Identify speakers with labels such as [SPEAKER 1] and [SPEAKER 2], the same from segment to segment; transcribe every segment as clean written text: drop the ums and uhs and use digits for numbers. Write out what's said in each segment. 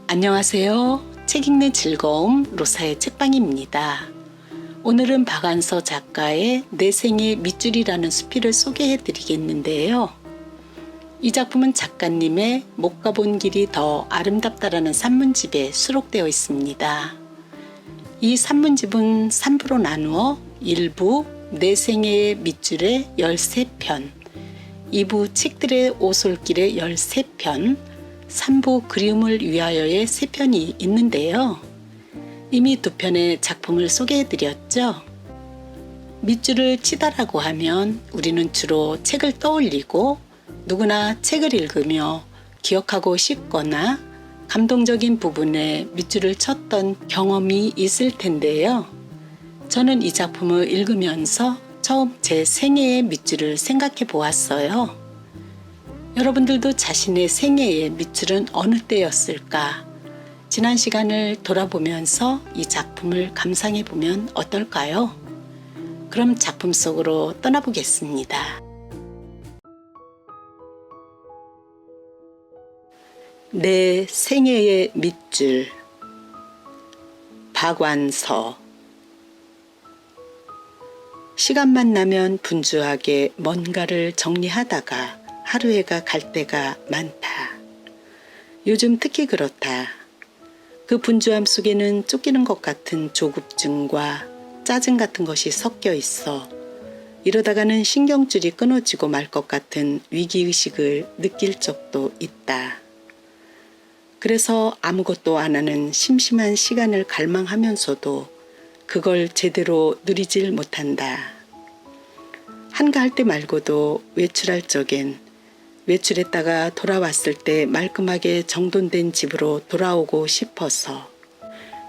[SPEAKER 1] 안녕하세요. 책 읽는 즐거움 로사의 책방입니다. 오늘은 박안서 작가의 내 생의 밑줄이라는 수필을 소개해 드리겠는데요. 이 작품은 작가님의 못 가본 길이 더 아름답다라는 산문집에 수록되어 있습니다. 이 산문집은 3부로 나누어 1부 내 생의 밑줄의 13편, 2부 책들의 오솔길의 13편, 3부 그리움을 위하여의 3편이 있는데요. 이미 2편의 작품을 소개해드렸죠. 밑줄을 치다라고 하면 우리는 주로 책을 떠올리고 누구나 책을 읽으며 기억하고 싶거나 감동적인 부분에 밑줄을 쳤던 경험이 있을 텐데요. 저는 이 작품을 읽으면서 처음 제 생애의 밑줄을 생각해 보았어요. 여러분들도 자신의 생애의 밑줄은 어느 때였을까? 지난 시간을 돌아보면서 이 작품을 감상해 보면 어떨까요? 그럼 작품 속으로 떠나보겠습니다. 내 생애의 밑줄. 박완서. 시간만 나면 분주하게 뭔가를 정리하다가 하루해가 갈 때가 많다. 요즘 특히 그렇다. 그 분주함 속에는 쫓기는 것 같은 조급증과 짜증 같은 것이 섞여 있어 이러다가는 신경줄이 끊어지고 말 것 같은 위기의식을 느낄 적도 있다. 그래서 아무것도 안 하는 심심한 시간을 갈망하면서도 그걸 제대로 누리질 못한다. 한가할 때 말고도 외출할 적엔 외출했다가 돌아왔을 때 말끔하게 정돈된 집으로 돌아오고 싶어서,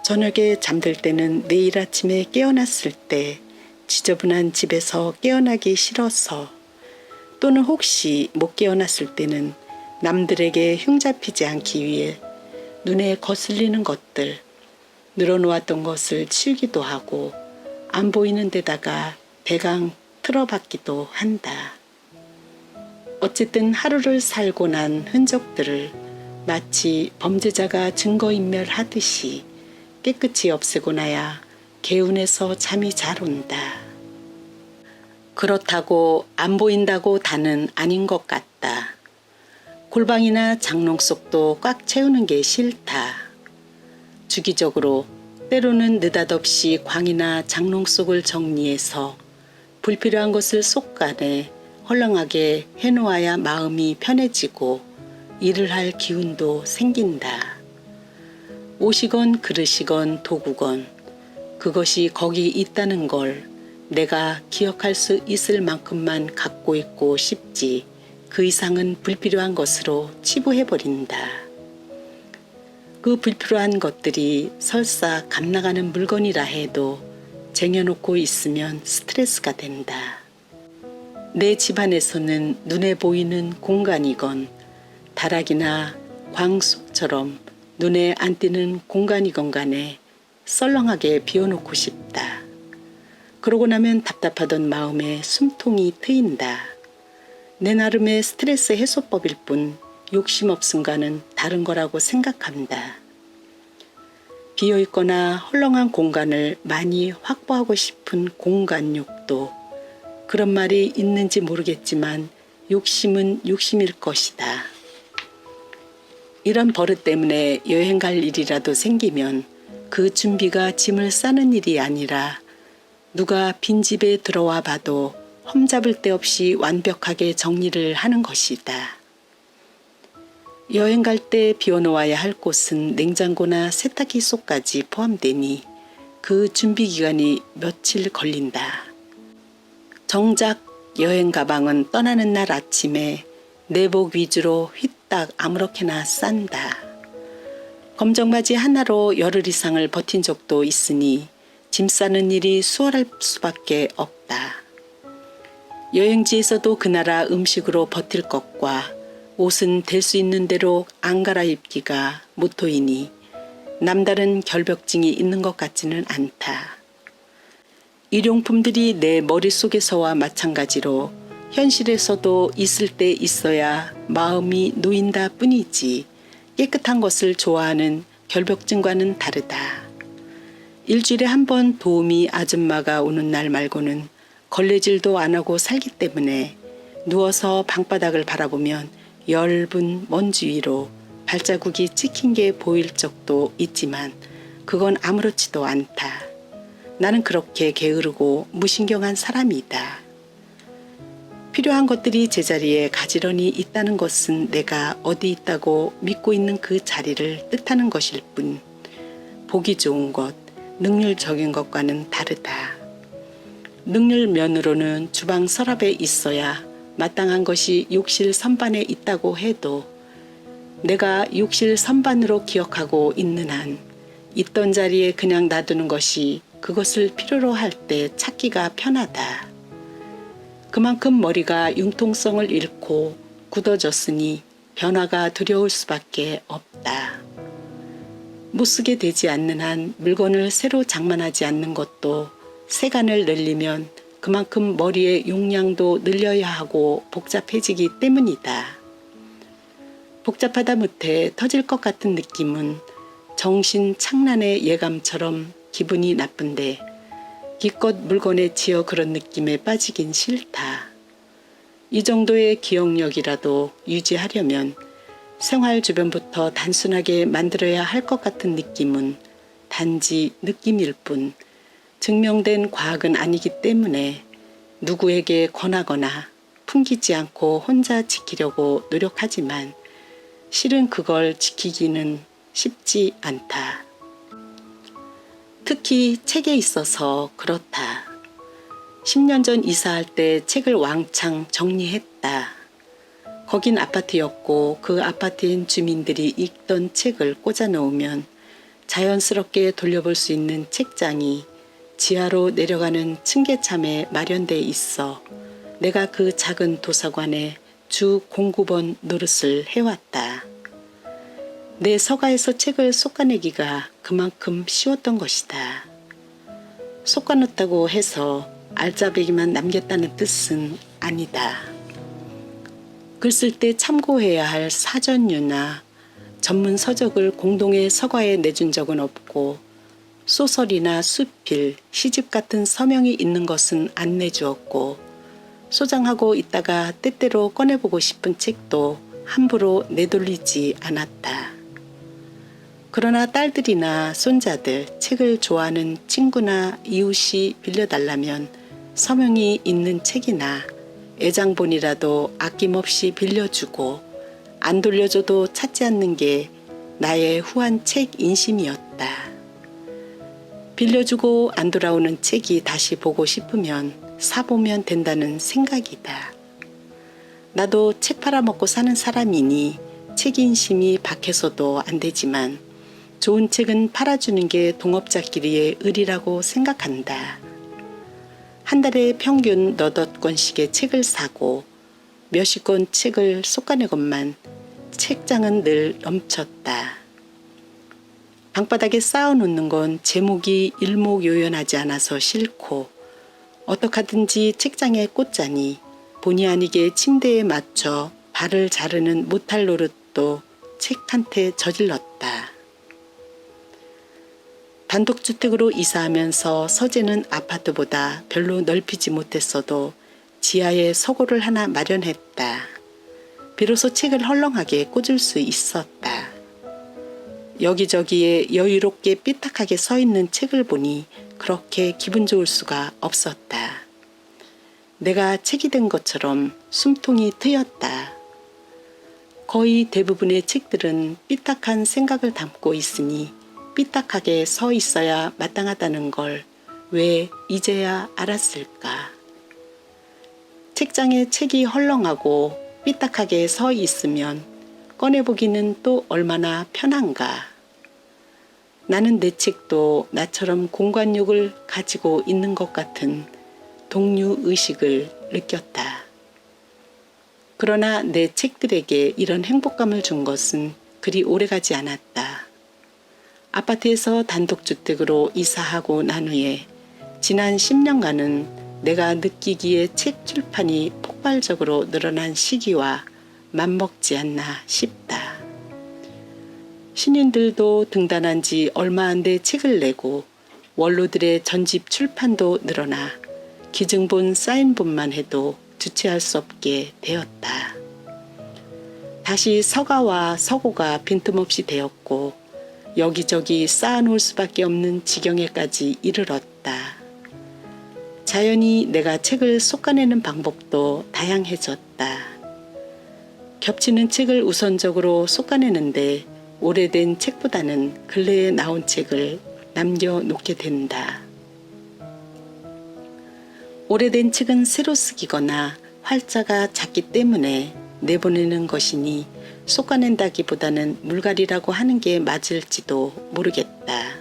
[SPEAKER 1] 저녁에 잠들 때는 내일 아침에 깨어났을 때 지저분한 집에서 깨어나기 싫어서, 또는 혹시 못 깨어났을 때는 남들에게 흉잡히지 않기 위해 눈에 거슬리는 것들, 늘어놓았던 것을 치우기도 하고 안 보이는 데다가 대강 틀어박기도 한다. 어쨌든 하루를 살고 난 흔적들을 마치 범죄자가 증거인멸하듯이 깨끗이 없애고 나야 개운해서 잠이 잘 온다. 그렇다고 안 보인다고 다는 아닌 것 같다. 골방이나 장롱 속도 꽉 채우는 게 싫다. 주기적으로 때로는 느닷없이 광이나 장롱 속을 정리해서 불필요한 것을 쏙간에 헐렁하게 해놓아야 마음이 편해지고 일을 할 기운도 생긴다. 옷이건 그릇이건 도구건 그것이 거기 있다는 걸 내가 기억할 수 있을 만큼만 갖고 있고 싶지, 그 이상은 불필요한 것으로 치부해버린다. 그 불필요한 것들이 설사 값나가는 물건이라 해도 쟁여놓고 있으면 스트레스가 된다. 내 집안에서는 눈에 보이는 공간이건 다락이나 광속처럼 눈에 안 띄는 공간이건 간에 썰렁하게 비워놓고 싶다. 그러고 나면 답답하던 마음에 숨통이 트인다. 내 나름의 스트레스 해소법일 뿐 욕심 없음과는 다른 거라고 생각한다. 비어있거나 헐렁한 공간을 많이 확보하고 싶은 공간욕도, 그런 말이 있는지 모르겠지만 욕심은 욕심일 것이다. 이런 버릇 때문에 여행 갈 일이라도 생기면 그 준비가 짐을 싸는 일이 아니라 누가 빈집에 들어와 봐도 험잡을 데 없이 완벽하게 정리를 하는 것이다. 여행 갈 때 비워놓아야 할 곳은 냉장고나 세탁기 속까지 포함되니 그 준비 기간이 며칠 걸린다. 정작 여행 가방은 떠나는 날 아침에 내복 위주로 휘딱 아무렇게나 싼다. 검정바지 하나로 열흘 이상을 버틴 적도 있으니 짐 싸는 일이 수월할 수밖에 없다. 여행지에서도 그 나라 음식으로 버틸 것과 옷은 될 수 있는 대로 안 갈아입기가 모토이니 남다른 결벽증이 있는 것 같지는 않다. 일용품들이 내 머릿속에서와 마찬가지로 현실에서도 있을 때 있어야 마음이 놓인다 뿐이지 깨끗한 것을 좋아하는 결벽증과는 다르다. 일주일에 한 번 도우미 아줌마가 오는 날 말고는 걸레질도 안 하고 살기 때문에 누워서 방바닥을 바라보면 엷은 먼지 위로 발자국이 찍힌 게 보일 적도 있지만 그건 아무렇지도 않다. 나는 그렇게 게으르고 무신경한 사람이다. 필요한 것들이 제자리에 가지런히 있다는 것은 내가 어디 있다고 믿고 있는 그 자리를 뜻하는 것일 뿐, 보기 좋은 것, 능률적인 것과는 다르다. 능률 면으로는 주방 서랍에 있어야 마땅한 것이 욕실 선반에 있다고 해도 내가 욕실 선반으로 기억하고 있는 한 있던 자리에 그냥 놔두는 것이 그것을 필요로 할 때 찾기가 편하다. 그만큼 머리가 융통성을 잃고 굳어졌으니 변화가 두려울 수밖에 없다. 못 쓰게 되지 않는 한 물건을 새로 장만하지 않는 것도 세간을 늘리면 그만큼 머리의 용량도 늘려야 하고 복잡해지기 때문이다. 복잡하다 못해 터질 것 같은 느낌은 정신 착란의 예감처럼 기분이 나쁜데 기껏 물건에 지어 그런 느낌에 빠지긴 싫다. 이 정도의 기억력이라도 유지하려면 생활 주변부터 단순하게 만들어야 할 것 같은 느낌은 단지 느낌일 뿐 증명된 과학은 아니기 때문에 누구에게 권하거나 풍기지 않고 혼자 지키려고 노력하지만 실은 그걸 지키기는 쉽지 않다. 특히 책에 있어서 그렇다. 10년 전 이사할 때 책을 왕창 정리했다. 거긴 아파트였고 그 아파트인 주민들이 읽던 책을 꽂아 놓으면 자연스럽게 돌려볼 수 있는 책장이 지하로 내려가는 층계참에 마련돼 있어 내가 그 작은 도서관에 주 공구번 노릇을 해왔다. 내 서가에서 책을 솎아내기가 그만큼 쉬웠던 것이다. 솎아놓다고 해서 알짜배기만 남겼다는 뜻은 아니다. 글 쓸 때 참고해야 할 사전류나 전문 서적을 공동의 서가에 내준 적은 없고 소설이나 수필, 시집 같은 서명이 있는 것은 안 내주었고 소장하고 있다가 때때로 꺼내보고 싶은 책도 함부로 내돌리지 않았다. 그러나 딸들이나 손자들, 책을 좋아하는 친구나 이웃이 빌려달라면 서명이 있는 책이나 애장본이라도 아낌없이 빌려주고 안 돌려줘도 찾지 않는 게 나의 후한 책 인심이었다. 빌려주고 안 돌아오는 책이 다시 보고 싶으면 사보면 된다는 생각이다. 나도 책 팔아먹고 사는 사람이니 책 인심이 박해서도 안 되지만 좋은 책은 팔아주는 게 동업자끼리의 의리라고 생각한다. 한 달에 평균 너댓 권씩의 책을 사고 몇십 권 책을 솎아내건만 책장은 늘 넘쳤다. 방바닥에 쌓아놓는 건 제목이 일목요연하지 않아서 싫고 어떡하든지 책장에 꽂자니 본의 아니게 침대에 맞춰 발을 자르는 못할 노릇도 책한테 저질렀다. 단독주택으로 이사하면서 서재는 아파트보다 별로 넓히지 못했어도 지하에 서고를 하나 마련했다. 비로소 책을 헐렁하게 꽂을 수 있었다. 여기저기에 여유롭게 삐딱하게 서 있는 책을 보니 그렇게 기분 좋을 수가 없었다. 내가 책이 된 것처럼 숨통이 트였다. 거의 대부분의 책들은 삐딱한 생각을 담고 있으니 삐딱하게 서 있어야 마땅하다는 걸 왜 이제야 알았을까? 책장에 책이 헐렁하고 삐딱하게 서 있으면 꺼내보기는 또 얼마나 편한가. 나는 내 책도 나처럼 공간욕을 가지고 있는 것 같은 동료의식을 느꼈다. 그러나 내 책들에게 이런 행복감을 준 것은 그리 오래가지 않았다. 아파트에서 단독주택으로 이사하고 난 후에 지난 10년간은 내가 느끼기에 책 출판이 폭발적으로 늘어난 시기와 맞먹지 않나 싶다. 신인들도 등단한 지 얼마 안 돼 책을 내고 원로들의 전집 출판도 늘어나 기증본 사인본만 해도 주체할 수 없게 되었다. 다시 서가와 서고가 빈틈없이 되었고 여기저기 쌓아놓을 수밖에 없는 지경에까지 이르렀다. 자연히 내가 책을 솎아내는 방법도 다양해졌다. 겹치는 책을 우선적으로 솎아내는데 오래된 책보다는 근래에 나온 책을 남겨놓게 된다. 오래된 책은 새로 쓰기거나 활자가 작기 때문에 내보내는 것이니 솎아낸다기보다는 물갈이라고 하는 게 맞을지도 모르겠다.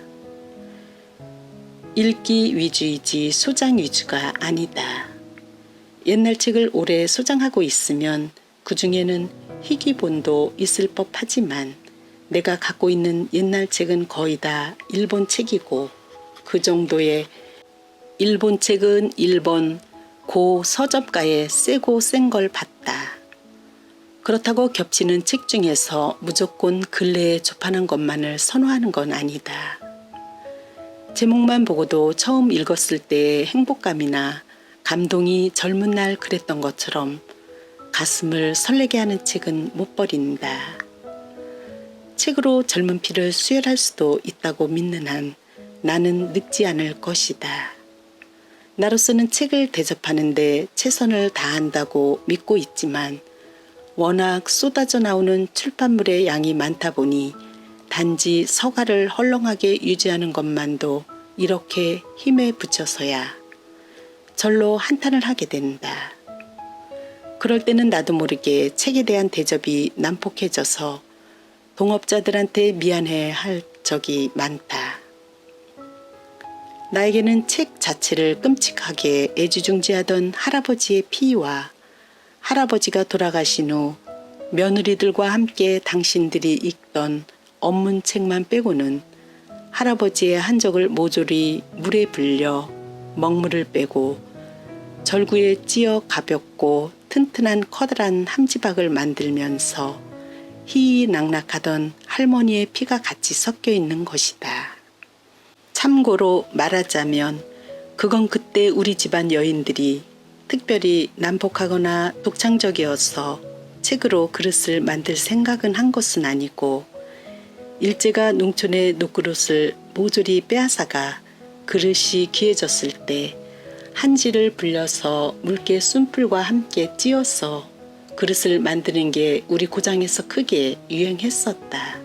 [SPEAKER 1] 읽기 위주이지 소장 위주가 아니다. 옛날 책을 오래 소장하고 있으면 그 중에는 희귀본도 있을 법하지만 내가 갖고 있는 옛날 책은 거의 다 일본 책이고 그 정도의 일본 책은 일본 고 서점가에 세고 센 걸 봤다. 그렇다고 겹치는 책 중에서 무조건 근래에 접하는 것만을 선호하는 건 아니다. 제목만 보고도 처음 읽었을 때의 행복감이나 감동이 젊은 날 그랬던 것처럼 가슴을 설레게 하는 책은 못 버린다. 책으로 젊은 피를 수혈할 수도 있다고 믿는 한 나는 늙지 않을 것이다. 나로서는 책을 대접하는데 최선을 다한다고 믿고 있지만 워낙 쏟아져 나오는 출판물의 양이 많다 보니 단지 서가를 헐렁하게 유지하는 것만도 이렇게 힘에 부쳐서야 절로 한탄을 하게 된다. 그럴 때는 나도 모르게 책에 대한 대접이 난폭해져서 동업자들한테 미안해 할 적이 많다. 나에게는 책 자체를 끔찍하게 애지중지하던 할아버지의 피와 할아버지가 돌아가신 후 며느리들과 함께 당신들이 읽던 언문책만 빼고는 할아버지의 한적을 모조리 물에 불려 먹물을 빼고 절구에 찧어 가볍고 튼튼한 커다란 함지박을 만들면서 희희낙낙하던 할머니의 피가 같이 섞여 있는 것이다. 참고로 말하자면 그건 그때 우리 집안 여인들이 특별히 난폭하거나 독창적이어서 책으로 그릇을 만들 생각은 한 것은 아니고 일제가 농촌의 녹그릇을 모조리 빼앗아가 그릇이 귀해졌을 때 한지를 불려서 물개 순풀과 함께 찧어서 그릇을 만드는 게 우리 고장에서 크게 유행했었다.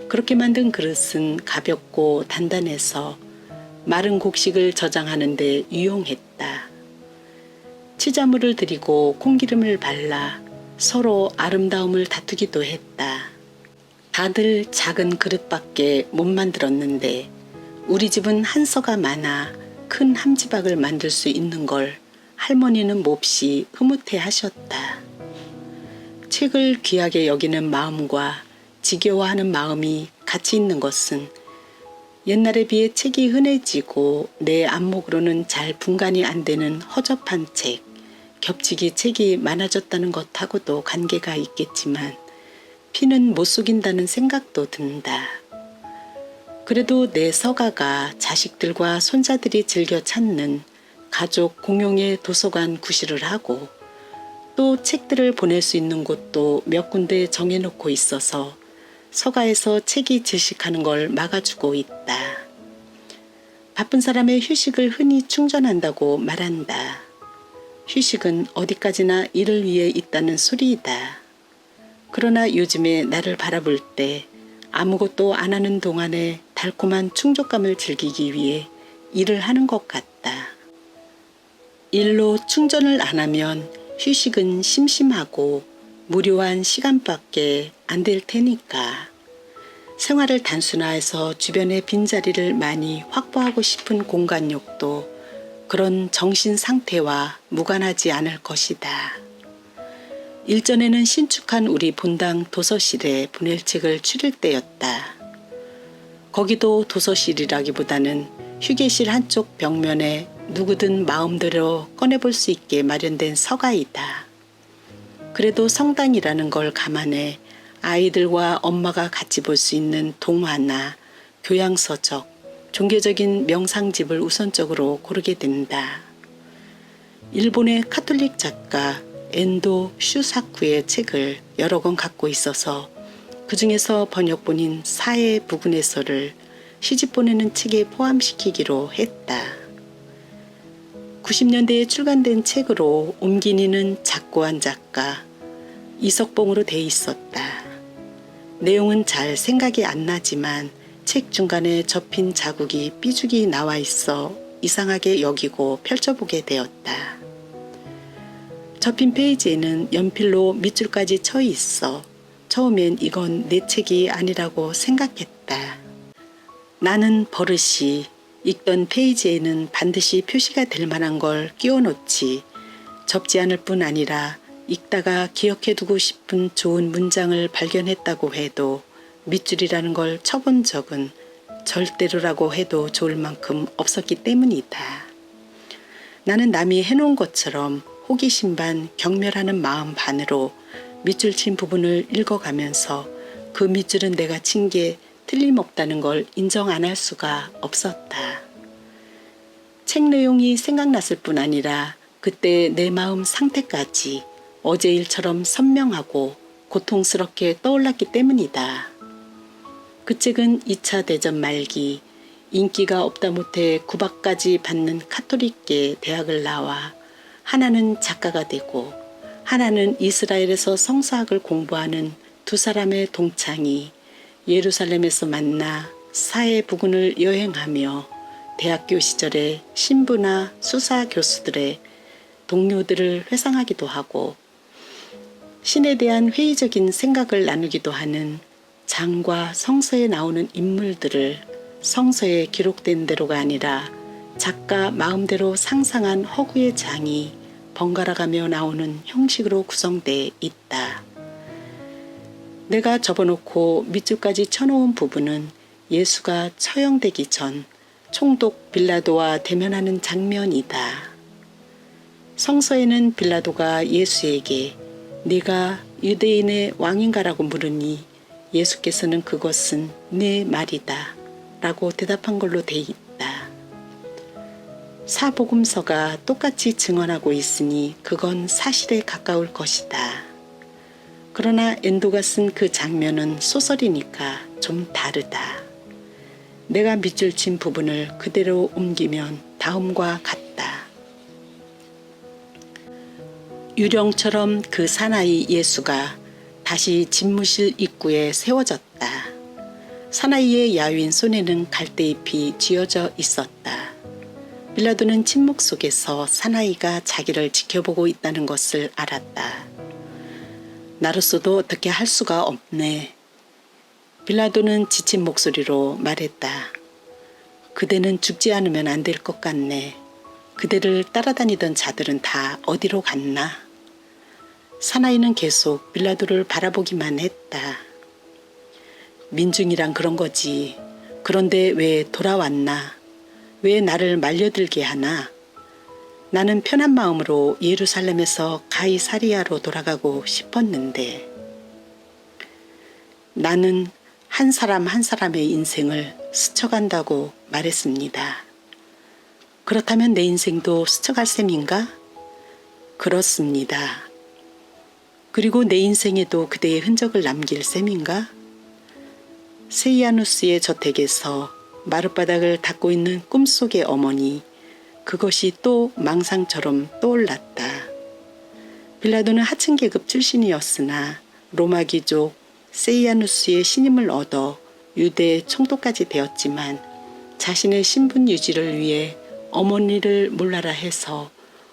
[SPEAKER 1] 그렇게 만든 그릇은 가볍고 단단해서 마른 곡식을 저장하는 데 유용했다. 치자물을 들이고 콩기름을 발라 서로 아름다움을 다투기도 했다. 다들 작은 그릇밖에 못 만들었는데 우리 집은 한서가 많아 큰 함지박을 만들 수 있는 걸 할머니는 몹시 흐뭇해 하셨다. 책을 귀하게 여기는 마음과 지겨워하는 마음이 같이 있는 것은 옛날에 비해 책이 흔해지고 내 안목으로는 잘 분간이 안 되는 허접한 책, 겹치기 책이 많아졌다는 것하고도 관계가 있겠지만 피는 못 속인다는 생각도 든다. 그래도 내 서가가 자식들과 손자들이 즐겨 찾는 가족 공용의 도서관 구실을 하고 또 책들을 보낼 수 있는 곳도 몇 군데 정해놓고 있어서 서가에서 책이 질식하는 걸 막아주고 있다. 바쁜 사람의 휴식을 흔히 충전한다고 말한다. 휴식은 어디까지나 일을 위해 있다는 소리이다. 그러나 요즘에 나를 바라볼 때 아무것도 안 하는 동안에 달콤한 충족감을 즐기기 위해 일을 하는 것 같다. 일로 충전을 안 하면 휴식은 심심하고 무료한 시간밖에 안 될 테니까. 생활을 단순화해서 주변의 빈자리를 많이 확보하고 싶은 공간욕도 그런 정신 상태와 무관하지 않을 것이다. 일전에는 신축한 우리 본당 도서실에 보낼 책을 추릴 때였다. 거기도 도서실이라기보다는 휴게실 한쪽 벽면에 누구든 마음대로 꺼내볼 수 있게 마련된 서가이다. 그래도 성당이라는 걸 감안해 아이들과 엄마가 같이 볼 수 있는 동화나 교양서적, 종교적인 명상집을 우선적으로 고르게 된다. 일본의 카톨릭 작가 엔도 슈사쿠의 책을 여러 권 갖고 있어서 그 중에서 번역본인 사해 부근에서를 시집 보내는 책에 포함시키기로 했다. 90년대에 출간된 책으로 옴기니는 작고한 작가 이석봉으로 돼 있었다. 내용은 잘 생각이 안 나지만 책 중간에 접힌 자국이 삐죽이 나와 있어 이상하게 여기고 펼쳐보게 되었다. 접힌 페이지에는 연필로 밑줄까지 쳐 있어 처음엔 이건 내 책이 아니라고 생각했다. 나는 버릇이 읽던 페이지에는 반드시 표시가 될 만한 걸 끼워놓지 접지 않을 뿐 아니라 읽다가 기억해두고 싶은 좋은 문장을 발견했다고 해도 밑줄이라는 걸 쳐본 적은 절대로라고 해도 좋을 만큼 없었기 때문이다. 나는 남이 해놓은 것처럼 호기심 반 경멸하는 마음 반으로 밑줄 친 부분을 읽어가면서 그 밑줄은 내가 친 게 틀림없다는 걸 인정 안 할 수가 없었다. 책 내용이 생각났을 뿐 아니라 그때 내 마음 상태까지 어제 일처럼 선명하고 고통스럽게 떠올랐기 때문이다. 그 책은 2차 대전 말기 인기가 없다 못해 구박까지 받는 카톨릭계 대학을 나와 하나는 작가가 되고 하나는 이스라엘에서 성서학을 공부하는 두 사람의 동창이 예루살렘에서 만나 사해 부근을 여행하며 대학교 시절에 신부나 수사 교수들의 동료들을 회상하기도 하고 신에 대한 회의적인 생각을 나누기도 하는 장과 성서에 나오는 인물들을 성서에 기록된 대로가 아니라 작가 마음대로 상상한 허구의 장이 번갈아가며 나오는 형식으로 구성되어 있다. 내가 접어놓고 밑줄까지 쳐놓은 부분은 예수가 처형되기 전 총독 빌라도와 대면하는 장면이다. 성서에는 빌라도가 예수에게 네가 유대인의 왕인가라고 물으니 예수께서는 그것은 네 말이다 라고 대답한 걸로 돼 있다. 사복음서가 똑같이 증언하고 있으니 그건 사실에 가까울 것이다. 그러나 엔도가 쓴 그 장면은 소설이니까 좀 다르다. 내가 밑줄 친 부분을 그대로 옮기면 다음과 같다. 유령처럼 그 사나이 예수가 다시 집무실 입구에 세워졌다. 사나이의 야윈 손에는 갈대잎이 쥐어져 있었다. 빌라도는 침묵 속에서 사나이가 자기를 지켜보고 있다는 것을 알았다. 나로서도 어떻게 할 수가 없네. 빌라도는 지친 목소리로 말했다. 그대는 죽지 않으면 안 될 것 같네. 그대를 따라다니던 자들은 다 어디로 갔나? 사나이는 계속 빌라도를 바라보기만 했다. 민중이란 그런 거지. 그런데 왜 돌아왔나? 왜 나를 말려들게 하나? 나는 편한 마음으로 예루살렘에서 가이사리아로 돌아가고 싶었는데 나는 한 사람 한 사람의 인생을 스쳐간다고 말했습니다. 그렇다면 내 인생도 스쳐갈 셈인가? 그렇습니다. 그리고 내 인생에도 그대의 흔적을 남길 셈인가? 세이아누스의 저택에서 마룻바닥을 닦고 있는 꿈속의 어머니, 그것이 또 망상처럼 떠올랐다. 빌라도는 하층계급 출신이었으나 로마 귀족 세이아누스의 신임을 얻어 유대 총독까지 되었지만 자신의 신분 유지를 위해 어머니를 몰라라 해서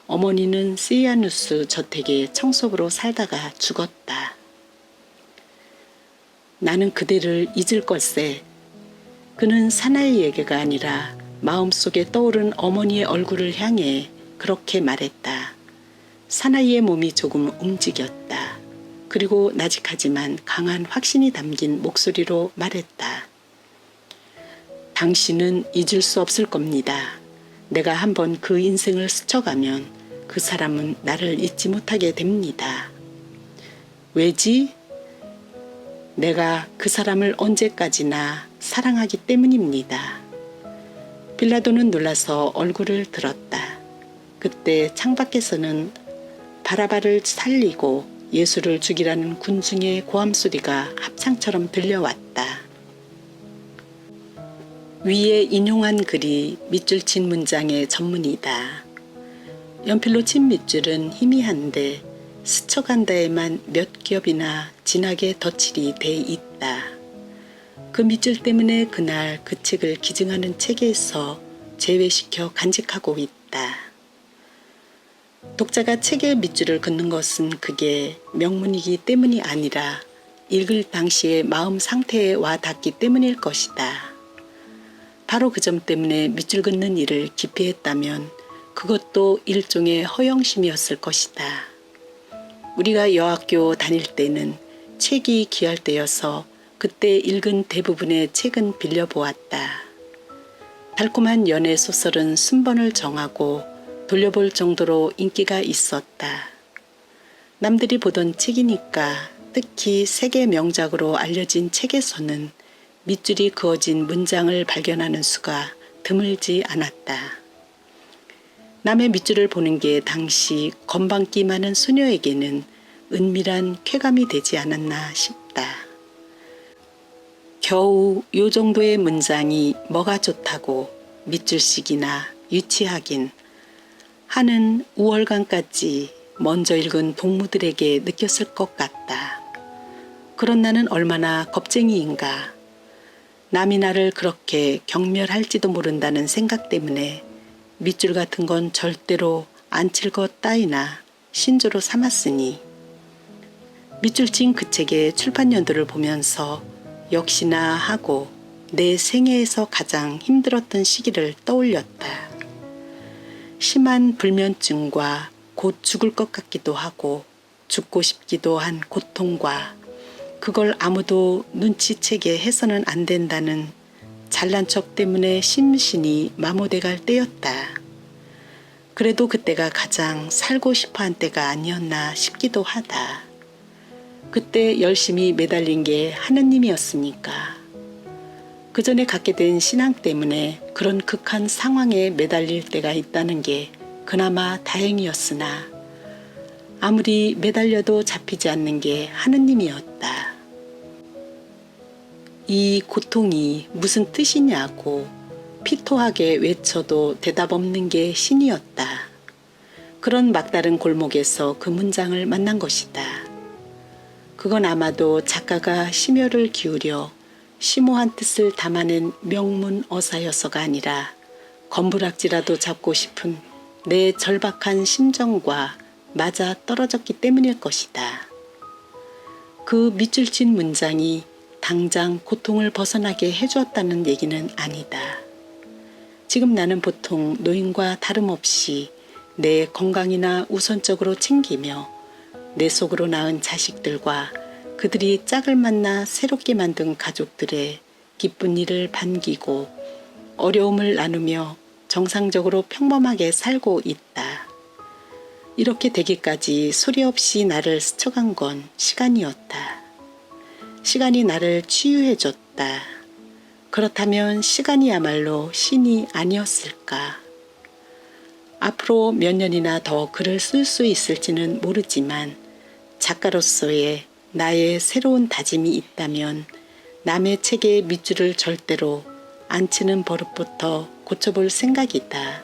[SPEAKER 1] 어머니는 세이아누스 저택의 청소부로 살다가 죽었다. 나는 그대를 잊을 걸세. 그는 사나이에게가 아니라 마음속에 떠오른 어머니의 얼굴을 향해 그렇게 말했다. 사나이의 몸이 조금 움직였다. 그리고 나직하지만 강한 확신이 담긴 목소리로 말했다. 당신은 잊을 수 없을 겁니다. 내가 한번 그 인생을 스쳐가면 그 사람은 나를 잊지 못하게 됩니다. 왜지? 내가 그 사람을 언제까지나 사랑하기 때문입니다. 빌라도는 놀라서 얼굴을 들었다. 그때 창밖에서는 바라바를 살리고 예수를 죽이라는 군중의 고함 소리가 합창처럼 들려왔다. 위에 인용한 글이 밑줄 친 문장의 전문이다. 연필로 친 밑줄은 희미한데 스쳐간 데에만 몇 겹이나 진하게 덧칠이 돼 있다. 그 밑줄 때문에 그날 그 책을 기증하는 책에서 제외시켜 간직하고 있다. 독자가 책에 밑줄을 긋는 것은 그게 명문이기 때문이 아니라 읽을 당시의 마음 상태에 와 닿기 때문일 것이다. 바로 그 점 때문에 밑줄 긋는 일을 기피했다면 그것도 일종의 허영심이었을 것이다. 우리가 여학교 다닐 때는 책이 귀할 때여서 그때 읽은 대부분의 책은 빌려보았다. 달콤한 연애 소설은 순번을 정하고 돌려볼 정도로 인기가 있었다. 남들이 보던 책이니까 특히 세계 명작으로 알려진 책에서는 밑줄이 그어진 문장을 발견하는 수가 드물지 않았다. 남의 밑줄을 보는 게 당시 건방기 많은 소녀에게는 은밀한 쾌감이 되지 않았나 싶다. 겨우 요 정도의 문장이 뭐가 좋다고 밑줄씩이나 유치하긴 하는 우월감까지 먼저 읽은 동무들에게 느꼈을 것 같다. 그런 나는 얼마나 겁쟁이인가. 남이 나를 그렇게 경멸할지도 모른다는 생각 때문에 밑줄 같은 건 절대로 안 칠 것 따위나 신조로 삼았으니 밑줄 친 그 책의 출판 연도를 보면서 역시나 하고 내 생애에서 가장 힘들었던 시기를 떠올렸다. 심한 불면증과 곧 죽을 것 같기도 하고 죽고 싶기도 한 고통과 그걸 아무도 눈치채게 해서는 안 된다는 잘난 척 때문에 심신이 마모돼갈 때였다. 그래도 그때가 가장 살고 싶어한 때가 아니었나 싶기도 하다. 그때 열심히 매달린 게 하느님이었으니까. 그 전에 갖게 된 신앙 때문에 그런 극한 상황에 매달릴 때가 있다는 게 그나마 다행이었으나 아무리 매달려도 잡히지 않는 게 하느님이었다. 이 고통이 무슨 뜻이냐고 피토하게 외쳐도 대답 없는 게 신이었다. 그런 막다른 골목에서 그 문장을 만난 것이다. 그건 아마도 작가가 심혈을 기울여 심오한 뜻을 담아낸 명문어사여서가 아니라 건부락지라도 잡고 싶은 내 절박한 심정과 맞아 떨어졌기 때문일 것이다. 그 밑줄 친 문장이 당장 고통을 벗어나게 해주었다는 얘기는 아니다. 지금 나는 보통 노인과 다름없이 내 건강이나 우선적으로 챙기며 내 속으로 낳은 자식들과 그들이 짝을 만나 새롭게 만든 가족들의 기쁜 일을 반기고 어려움을 나누며 정상적으로 평범하게 살고 있다. 이렇게 되기까지 소리 없이 나를 스쳐간 건 시간이었다. 시간이 나를 치유해줬다. 그렇다면 시간이야말로 신이 아니었을까? 앞으로 몇 년이나 더 글을 쓸 수 있을지는 모르지만 작가로서의 나의 새로운 다짐이 있다면 남의 책의 밑줄을 절대로 안 치는 버릇부터 고쳐볼 생각이다.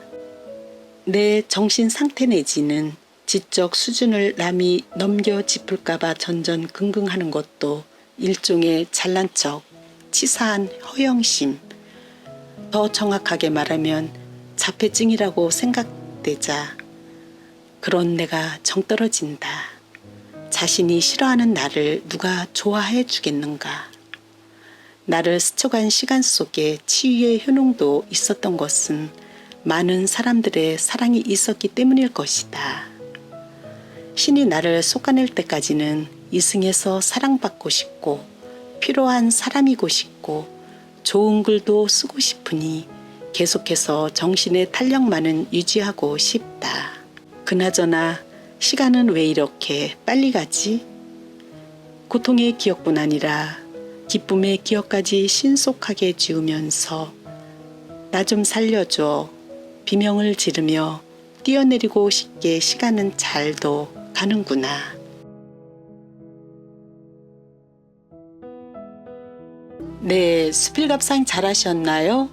[SPEAKER 1] 내 정신 상태 내지는 지적 수준을 남이 넘겨 짚을까봐 전전긍긍하는 것도 일종의 잘난 척, 치사한 허영심, 더 정확하게 말하면 자폐증이라고 생각되자 그런 내가 정 떨어진다. 자신이 싫어하는 나를 누가 좋아해 주겠는가. 나를 스쳐간 시간 속에 치유의 효능도 있었던 것은 많은 사람들의 사랑이 있었기 때문일 것이다. 신이 나를 솎아낼 때까지는 이승에서 사랑받고 싶고 필요한 사람이고 싶고 좋은 글도 쓰고 싶으니 계속해서 정신의 탄력만은 유지하고 싶다. 그나저나 시간은 왜 이렇게 빨리 가지? 고통의 기억뿐 아니라 기쁨의 기억까지 신속하게 지우면서 나 좀 살려줘 비명을 지르며 뛰어내리고 싶게 시간은 잘도 가는구나. 네, 수필갑상 잘하셨나요?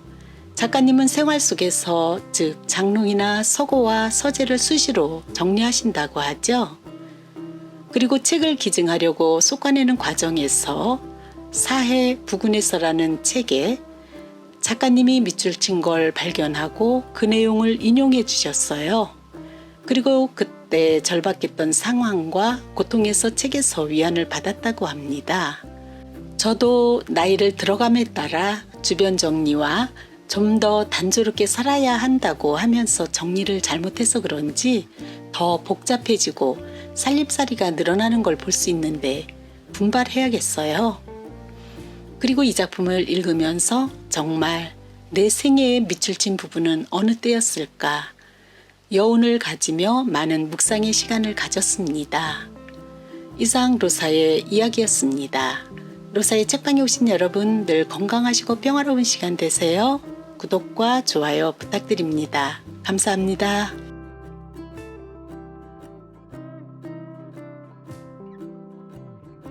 [SPEAKER 1] 작가님은 생활 속에서 즉 장롱이나 서고와 서재를 수시로 정리하신다고 하죠. 그리고 책을 기증하려고 쏟아내는 과정에서 사해 부근에서라는 책에 작가님이 밑줄 친 걸 발견하고 그 내용을 인용해 주셨어요. 그리고 그때 절박했던 상황과 고통에서 책에서 위안을 받았다고 합니다. 저도 나이를 들어감에 따라 주변 정리와 좀 더 단조롭게 살아야 한다고 하면서 정리를 잘못해서 그런지 더 복잡해지고 살림살이가 늘어나는 걸 볼 수 있는데 분발해야겠어요. 그리고 이 작품을 읽으면서 정말 내 생애에 밑줄 친 부분은 어느 때였을까? 여운을 가지며 많은 묵상의 시간을 가졌습니다. 이상 로사의 이야기였습니다. 로사의 책방에 오신 여러분 늘 건강하시고 평화로운 시간 되세요. 구독과 좋아요 부탁드립니다. 감사합니다.